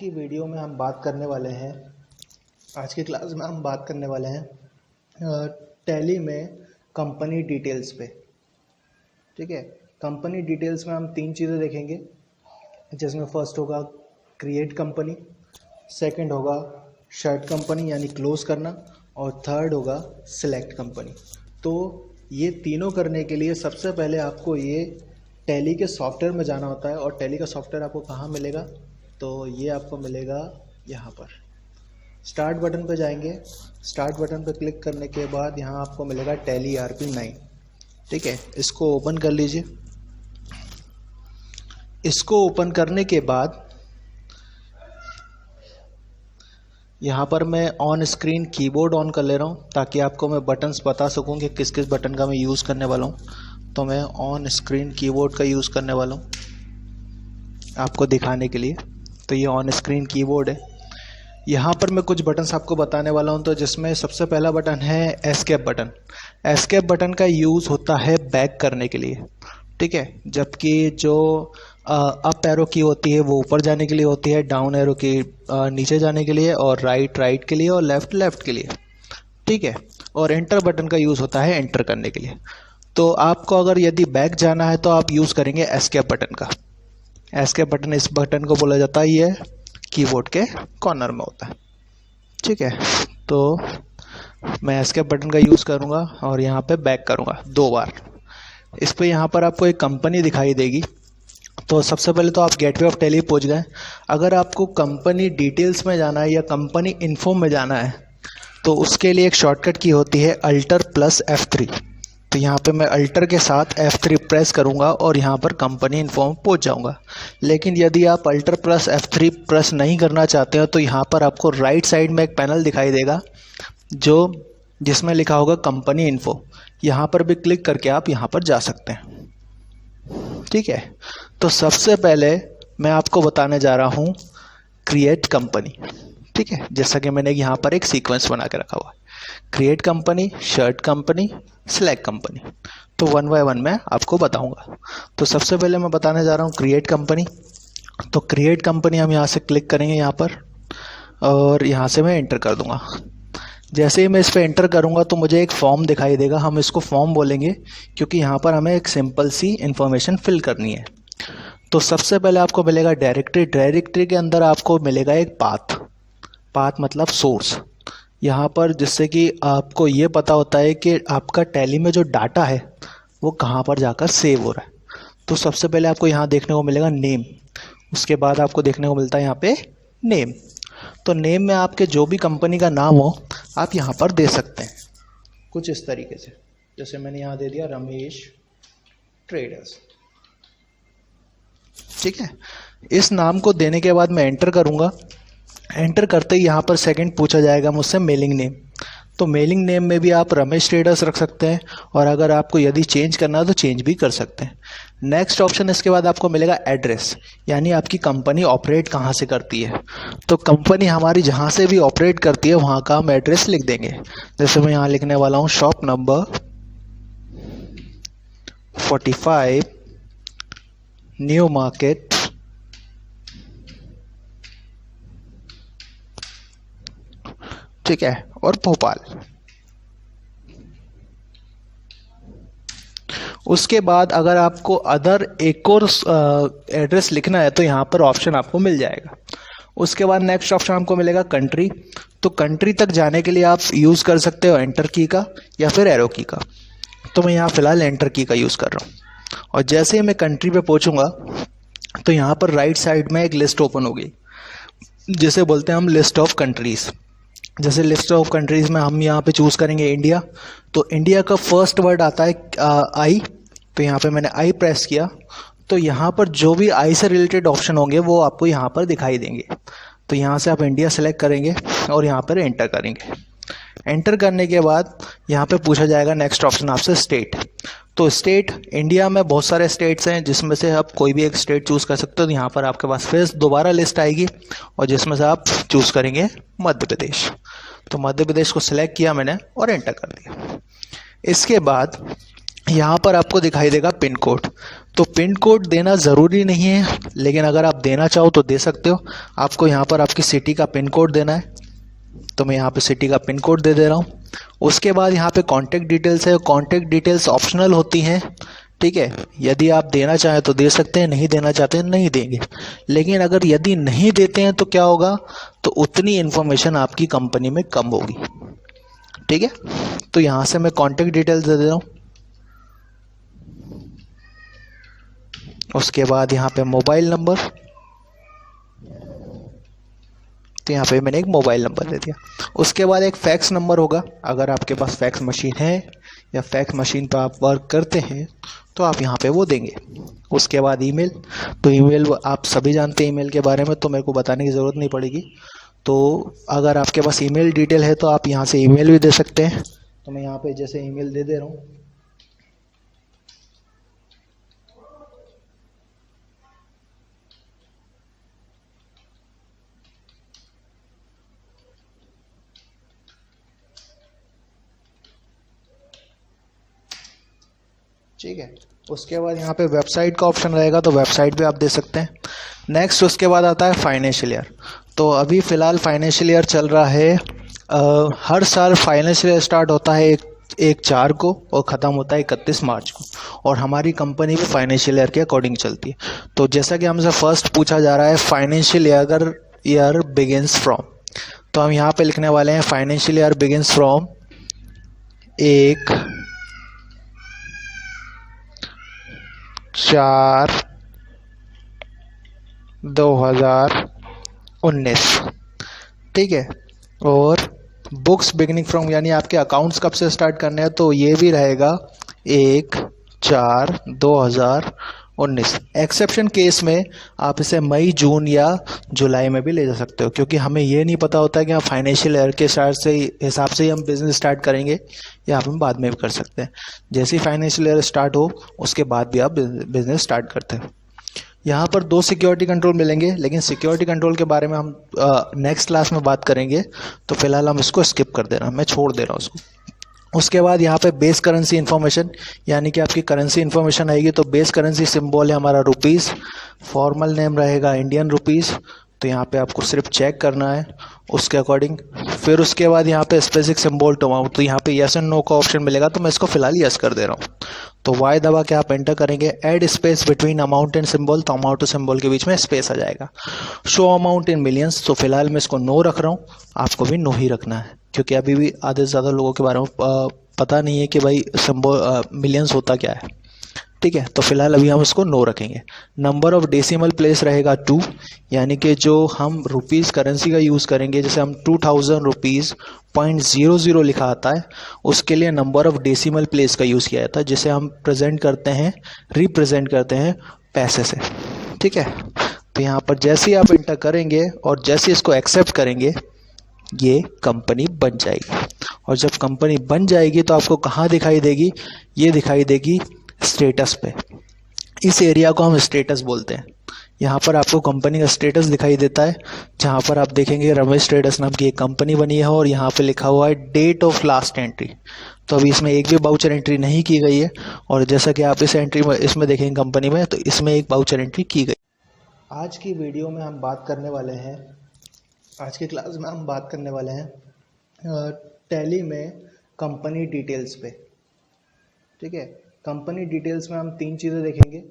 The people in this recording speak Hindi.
की वीडियो में हम बात करने वाले हैं आज की क्लास में हम बात करने वाले हैं टैली में कंपनी डिटेल्स पे। ठीक है, कंपनी डिटेल्स में हम तीन चीज़ें देखेंगे, जिसमें फर्स्ट होगा क्रिएट कंपनी, सेकंड होगा शर्ट कंपनी यानी क्लोज करना, और थर्ड होगा सिलेक्ट कंपनी। तो ये तीनों करने के लिए सबसे पहले आपको ये टैली के सॉफ्टवेयर में जाना होता है। और टैली का सॉफ्टवेयर आपको कहाँ मिलेगा, तो ये आपको मिलेगा यहाँ पर। स्टार्ट बटन पर जाएंगे, स्टार्ट बटन पर क्लिक करने के बाद यहाँ आपको मिलेगा टैली ERP9। ठीक है, इसको ओपन कर लीजिए। इसको ओपन करने के बाद यहाँ पर मैं ऑन स्क्रीन कीबोर्ड ऑन कर ले रहा हूँ ताकि आपको मैं बटन्स बता सकूँ कि किस किस बटन का मैं यूज़ करने वाला हूँ। तो मैं ऑन स्क्रीन कीबोर्ड का यूज़ करने वाला हूँ आपको दिखाने के लिए। तो ये ऑन स्क्रीन कीबोर्ड है। यहाँ पर मैं कुछ बटन्स आपको बताने वाला हूँ। तो जिसमें सबसे पहला बटन है एस्केप बटन। एस्केप बटन का यूज़ होता है बैक करने के लिए। ठीक है, जबकि जो अप एरो की होती है वो ऊपर जाने के लिए होती है, डाउन एरो की नीचे जाने के लिए, और राइट के लिए, और लेफ्ट के लिए। ठीक है, और एंटर बटन का यूज़ होता है एंटर करने के लिए। तो आपको अगर यदि बैक जाना है तो आप यूज़ करेंगे एस्केप बटन का। एस्केप बटन, इस बटन को बोला जाता है, ये कीबोर्ड के कॉर्नर में होता है। ठीक है, तो मैं एस्केप बटन का यूज़ करूँगा और यहाँ पे बैक करूँगा 2 बार। इस पर यहाँ पर आपको एक कंपनी दिखाई देगी। तो सबसे पहले तो आप गेटवे ऑफ टैली पहुँच गए। अगर आपको कंपनी डिटेल्स में जाना है या कंपनी इन्फो में जाना है तो उसके लिए एक शॉर्टकट की होती है Alt+F3। तो यहाँ पे मैं अल्टर के साथ F3 प्रेस करूँगा और यहाँ पर कंपनी इन्फो में पहुँच जाऊँगा। लेकिन यदि आप Alt+F3 प्रेस नहीं करना चाहते हो तो यहाँ पर आपको राइट साइड में एक पैनल दिखाई देगा जिसमें लिखा होगा कंपनी इन्फो। यहाँ पर भी क्लिक करके आप यहाँ पर जा सकते हैं। ठीक है, तो सबसे पहले मैं आपको बताने जा रहा हूँ क्रिएट कंपनी। ठीक है, जैसा कि मैंने यहाँ पर एक सीक्वेंस बना के रखा हुआ है, create company, shirt company, select company. तो 1 बाय 1 मैं आपको बताऊंगा। तो सबसे पहले मैं बताने जा रहा हूँ क्रिएट कंपनी। तो क्रिएट कंपनी हम यहाँ से क्लिक करेंगे यहाँ पर, और यहाँ से मैं एंटर कर दूंगा। जैसे ही मैं इस पर एंटर करूँगा तो मुझे एक फॉर्म दिखाई देगा। हम इसको फॉर्म बोलेंगे क्योंकि यहाँ पर हमें एक सिंपल सी इंफॉर्मेशन फिल करनी है। तो सबसे पहले आपको मिलेगा डायरेक्टरी के अंदर आपको मिलेगा एक पाथ मतलब सोर्स। यहाँ पर जिससे कि आपको ये पता होता है कि आपका टैली में जो डाटा है वो कहाँ पर जाकर सेव हो रहा है। तो सबसे पहले आपको यहाँ देखने को मिलेगा नेम। उसके बाद आपको देखने को मिलता है यहाँ पे नेम। तो नेम में आपके जो भी कंपनी का नाम हो आप यहाँ पर दे सकते हैं कुछ इस तरीके से। जैसे मैंने यहाँ दे दिया रमेश ट्रेडर्स। ठीक है, इस नाम को देने के बाद मैं एंटर करूँगा। एंटर करते ही यहाँ पर सेकंड पूछा जाएगा मुझसे मेलिंग नेम। तो मेलिंग नेम में भी आप रमेश ट्रेडर्स रख सकते हैं, और अगर आपको यदि चेंज करना है तो चेंज भी कर सकते हैं। नेक्स्ट ऑप्शन इसके बाद आपको मिलेगा एड्रेस, यानी आपकी कंपनी ऑपरेट कहाँ से करती है। तो कंपनी हमारी जहाँ से भी ऑपरेट करती है वहाँ का हम एड्रेस लिख देंगे। जैसे मैं यहाँ लिखने वाला हूँ शॉप नंबर 45 न्यू मार्केट ठीक है, और भोपाल। उसके बाद अगर आपको अदर एक और एड्रेस लिखना है तो यहाँ पर ऑप्शन आपको मिल जाएगा। उसके बाद नेक्स्ट ऑप्शन आपको मिलेगा कंट्री। तो कंट्री तक जाने के लिए आप यूज़ कर सकते हो एंटर की का या फिर एरो की का। तो मैं यहाँ फिलहाल एंटर की का यूज़ कर रहा हूँ। और जैसे ही मैं कंट्री पे पहुँचूँगा तो यहाँ पर राइट साइड में एक लिस्ट ओपन होगी, जिसे बोलते हैं हम लिस्ट ऑफ कंट्रीज़। जैसे लिस्ट ऑफ कंट्रीज़ में हम यहाँ पे चूज़ करेंगे इंडिया। तो इंडिया का फर्स्ट वर्ड आता है आई। तो यहाँ पे मैंने आई प्रेस किया तो यहाँ पर जो भी आई से रिलेटेड ऑप्शन होंगे वो आपको यहाँ पर दिखाई देंगे। तो यहाँ से आप इंडिया सेलेक्ट करेंगे और यहाँ पर एंटर करेंगे। एंटर करने के बाद यहाँ पे पूछा जाएगा नेक्स्ट ऑप्शन आपसे स्टेट। तो स्टेट, इंडिया में बहुत सारे स्टेट्स हैं जिसमें से आप कोई भी एक स्टेट चूज़ कर सकते हो। तो यहाँ पर आपके पास फिर दोबारा लिस्ट आएगी और जिसमें से आप चूज़ करेंगे मध्य प्रदेश। तो मध्य प्रदेश को सिलेक्ट किया मैंने और एंटर कर दिया। इसके बाद यहाँ पर आपको दिखाई देगा पिन कोड। तो पिन कोड देना ज़रूरी नहीं है, लेकिन अगर आप देना चाहो तो दे सकते हो। आपको यहाँ पर आपकी सिटी का पिन कोड देना है, तो मैं यहाँ पे सिटी का पिन कोड दे दे रहा हूँ। उसके बाद यहाँ पे कॉन्टैक्ट डिटेल्स है। कॉन्टैक्ट डिटेल्स ऑप्शनल होती हैं, ठीक है। यदि आप देना चाहें तो दे सकते हैं, नहीं देना चाहते हैं नहीं देंगे। लेकिन अगर यदि नहीं देते हैं तो क्या होगा, तो उतनी इन्फॉर्मेशन आपकी कंपनी में कम होगी, ठीक है। तो यहाँ से मैं कॉन्टैक्ट डिटेल्स दे दे रहा हूँ। उसके बाद यहाँ पे मोबाइल नंबर, तो यहाँ पे मैंने एक मोबाइल नंबर दे दिया। उसके बाद एक फैक्स नंबर होगा। अगर आपके पास फैक्स मशीन है या फैक्स मशीन पर आप वर्क करते हैं तो आप यहाँ पे वो देंगे। उसके बाद ईमेल, तो ईमेल आप सभी जानते हैं ईमेल के बारे में, तो मेरे को बताने की ज़रूरत नहीं पड़ेगी। तो अगर आपके पास ईमेल डिटेल है तो आप यहाँ से ईमेल भी दे सकते हैं। तो मैं यहाँ पे जैसे ईमेल दे दे रहा हूँ। ठीक है। उसके बाद यहाँ पे वेबसाइट का ऑप्शन रहेगा, तो वेबसाइट पे आप दे सकते हैं। नेक्स्ट उसके बाद आता है फाइनेंशियल ईयर। तो अभी फ़िलहाल फाइनेंशियल ईयर चल रहा है। हर साल फाइनेंशियल ईयर स्टार्ट होता है एक 4 को और ख़त्म होता है 31 मार्च को। और हमारी कंपनी भी फाइनेंशियल ईयर के अकॉर्डिंग चलती है। तो जैसा कि हमसे फर्स्ट पूछा जा रहा है फाइनेंशियल ईयर बिगिनस फ्रॉम, तो हम यहाँ पे लिखने वाले हैं फाइनेंशियल ईयर बिगिनस फ्रॉम 1/4/2019, ठीक है। और बुक्स बिगिनिंग फ्रॉम, यानी आपके अकाउंट्स कब से स्टार्ट करने हैं, तो ये भी रहेगा 1/4/2019। एक्सेप्शन केस में आप इसे मई, जून या जुलाई में भी ले जा सकते हो, क्योंकि हमें ये नहीं पता होता है कि हम फाइनेंशियल ईयर के हिसाब से ही हम बिज़नेस स्टार्ट करेंगे या हम बाद में भी कर सकते हैं। जैसे ही फाइनेंशियल ईयर स्टार्ट हो उसके बाद भी आप बिज़नेस स्टार्ट करते हो। यहाँ पर 2 सिक्योरिटी कंट्रोल मिलेंगे, लेकिन सिक्योरिटी कंट्रोल के बारे में हम नेक्स्ट क्लास में बात करेंगे। तो फिलहाल हम इसको स्किप कर दे रहे हैं, मैं छोड़ दे रहा हूँ उसको। उसके बाद यहाँ पे बेस करेंसी इन्फॉर्मेशन, यानी कि आपकी करेंसी इन्फॉर्मेशन आएगी। तो बेस करेंसी सिंबल है हमारा रुपीज़, फॉर्मल नेम रहेगा इंडियन रुपीज़। तो यहाँ पे आपको सिर्फ चेक करना है उसके अकॉर्डिंग। फिर उसके बाद यहाँ पे स्पेसिफिक सिंबल टू अमाउंट, तो यहाँ पे यस एंड नो का ऑप्शन मिलेगा, तो मैं इसको फिलहाल यस कर दे रहा हूँ। तो वाई दबा के आप एंटर करेंगे। Add space between amount and symbol, तो अमाउंट और सिंबल के बीच में स्पेस आ जाएगा। शो अमाउंट इन मिलियंस, तो फिलहाल मैं इसको नो रख रहा हूँ, आपको भी नो ही रखना है, क्योंकि अभी भी आधे से ज़्यादा लोगों के बारे में पता नहीं है कि भाई सिंबल मिलियंस होता क्या है, ठीक है। तो फिलहाल अभी हम इसको नो रखेंगे। नंबर ऑफ डेसिमल प्लेस रहेगा 2, यानी कि जो हम रुपीज़ करेंसी का यूज़ करेंगे, जैसे हम 2000 रुपीज़ .00 लिखा आता है, उसके लिए नंबर ऑफ डेसिमल प्लेस का यूज़ किया जाता है, जिसे हम प्रेजेंट करते हैं, रिप्रेजेंट करते हैं पैसे से, ठीक है। तो यहाँ पर जैसे ही आप इंटर करेंगे और जैसे इसको एक्सेप्ट करेंगे, ये कंपनी बन जाएगी। और जब कंपनी बन जाएगी तो आपको कहाँ दिखाई देगी, ये दिखाई देगी स्टेटस पे। इस एरिया को हम स्टेटस बोलते हैं। यहाँ पर आपको कंपनी का स्टेटस दिखाई देता है, जहाँ पर आप देखेंगे रमेश ट्रेडर्स नाम की एक कंपनी बनी है और यहाँ पे लिखा हुआ है डेट ऑफ लास्ट एंट्री। तो अभी इसमें एक भी बाउचर एंट्री नहीं की गई है, और जैसा कि आप इस एंट्री में इसमें देखेंगे कंपनी में, तो इसमें एक बाउचर एंट्री की गई। आज की वीडियो में हम बात करने वाले हैं, आज की क्लास में हम बात करने वाले हैं टैली में कंपनी डिटेल्स पे, ठीक है। कंपनी डिटेल्स में हम 3 चीज़ें देखेंगे।